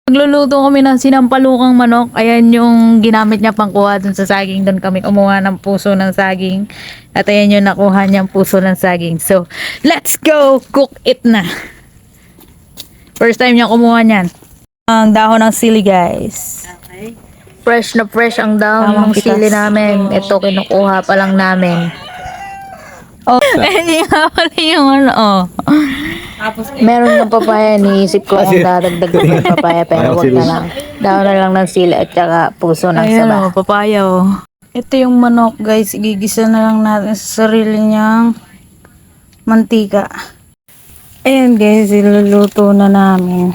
Nagluluto kami ng sinampalukang manok. Ayan yung ginamit niya pangkuha dun sa saging. Doon kami kumuha ng puso ng saging. At ayan yung nakuha niyang puso ng saging. So, let's go! Cook it na! First time niya kumuha niyan. Ang dahon ng sili, guys. Okay. Fresh na fresh ang dahon ng sili namin. Ito, kinukuha pa lang namin. Oh, hindi nga pala yung ano, oh. Tapos, Meron ng papaya, niisip ko kung dadagdag ko ng papaya, pero wag na lang. Dahon na lang ng sili at saka puso ng saba. Ayan, papaya, oh. Ito yung manok, guys. Igigisa na lang natin sa sarili niyang mantika. Ayan, guys. Iluluto na namin.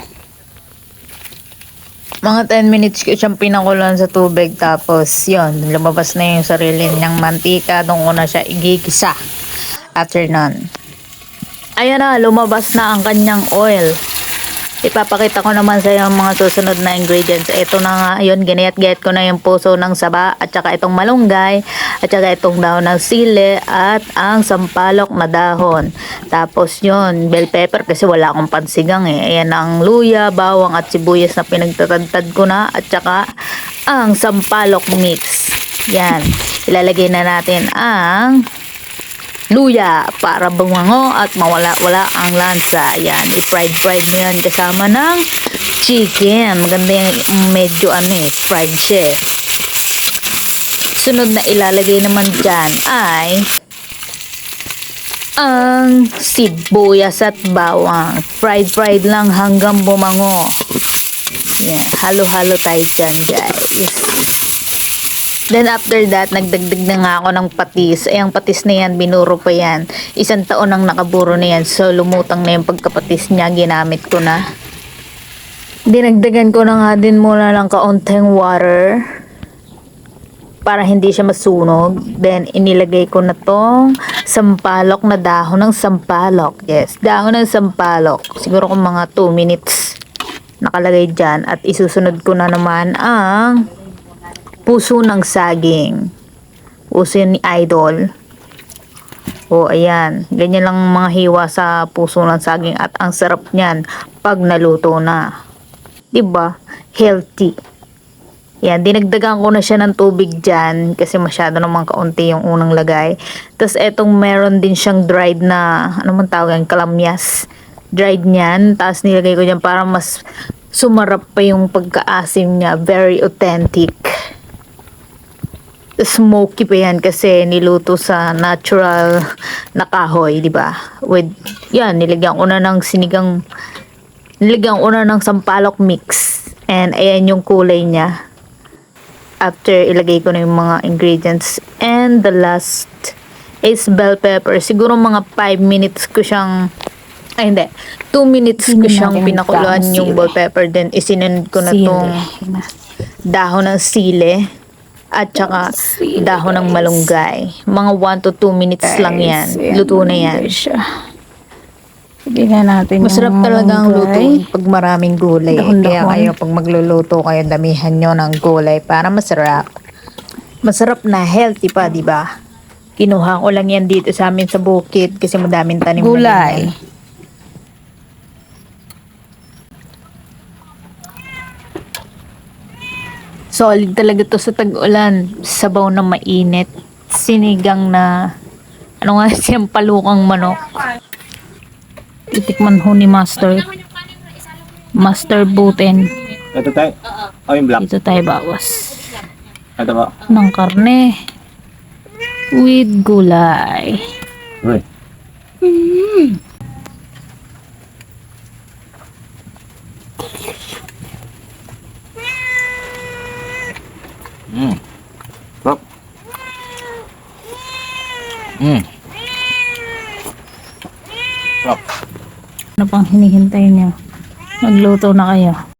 Mga 10 minutes ko siyang pinakulan sa tubig. Tapos, yun, lumabas na yung sarili niyang mantika. Doon ko na siya igigisa. After nun. Ayan na, lumabas na ang kanyang oil. Ipapakita ko naman sa iyo ang mga susunod na ingredients. Ito na nga, yun, ginayat-gayat ko na yung puso ng saba at saka itong malunggay at saka itong dahon ng sili at ang sampalok na dahon. Tapos yun, bell pepper kasi wala akong pansigang eh. Ayan ang luya, bawang at sibuyas na pinagtatad ko na at saka ang sampalok mix. Yan, ilalagay na natin ang luya para bumango at mawala-wala ang lansa. Yan, i-fried mo yan kasama ng chicken. Maganda yung medyo fried siya. Sunod na ilalagay naman dyan ay ang sibuyas at bawang. Fried lang hanggang bumango. Yan, halo-halo tayo dyan, guys. Then after that, nagdagdag na nga ako ng patis. Ay, ang patis na yan, binuro pa yan. 1 taon ang nakaburo na yan. So, lumutang na yung pagkapatis niya. Ginamit ko na. Dinagdagan ko na nga din muna ng kaunting water. Para hindi siya masunog. Then, inilagay ko na tong sampalok na dahon ng sampalok. Yes, dahon ng sampalok. Siguro kung mga 2 minutes nakalagay dyan. At isusunod ko na naman ang puso ng saging. Puso ni Idol. O, ayan. Ganyan lang mga hiwa sa puso ng saging. At ang sarap niyan pag naluto na. Diba? Healthy. Yan. Dinagdagan ko na siya ng tubig dyan. Kasi masyado naman kaunti yung unang lagay. Tapos, etong meron din siyang dried na, ano man tawag yan? Kalamyas. Dried niyan. Tapos, nilagay ko dyan para mas sumarap pa yung pagkaasim niya. Very authentic. Smoky pa yan kasi niluto sa natural na kahoy, di ba? With yan, nilagyan ko na ng sampalok mix. And ayan yung kulay niya. After ilagay ko na yung mga ingredients. And the last is bell pepper. Siguro mga 5 minutes ko siyang 2 minutes ko siyang pinakuluan yung bell pepper. Then isinunod ko na tong dahon ng sili. At saka dahon ng malunggay. Mga 1 to 2 minutes lang yan. Luto na yan. Sige na natin. Masarap talaga ang luto pag maraming gulay. Kaya kayo pag magluluto kayo, damihan nyo ng gulay para masarap. Masarap na, healthy pa, di ba? Kinuha ko lang yan dito sa amin sa bukid kasi madaming tanim gulay. Solid talaga to sa tag-ulan. Sabaw na mainit. Sinigang na siyang palukang manok. Titikman ho ni Master. Master Buten. Ito tayo. Oh, yung black. Dito tayo bawas. Ito ba? Ng karne. With gulay. Uy. Sarap. Sarap. Ano pang hinihintay niyo? Magluto na kayo.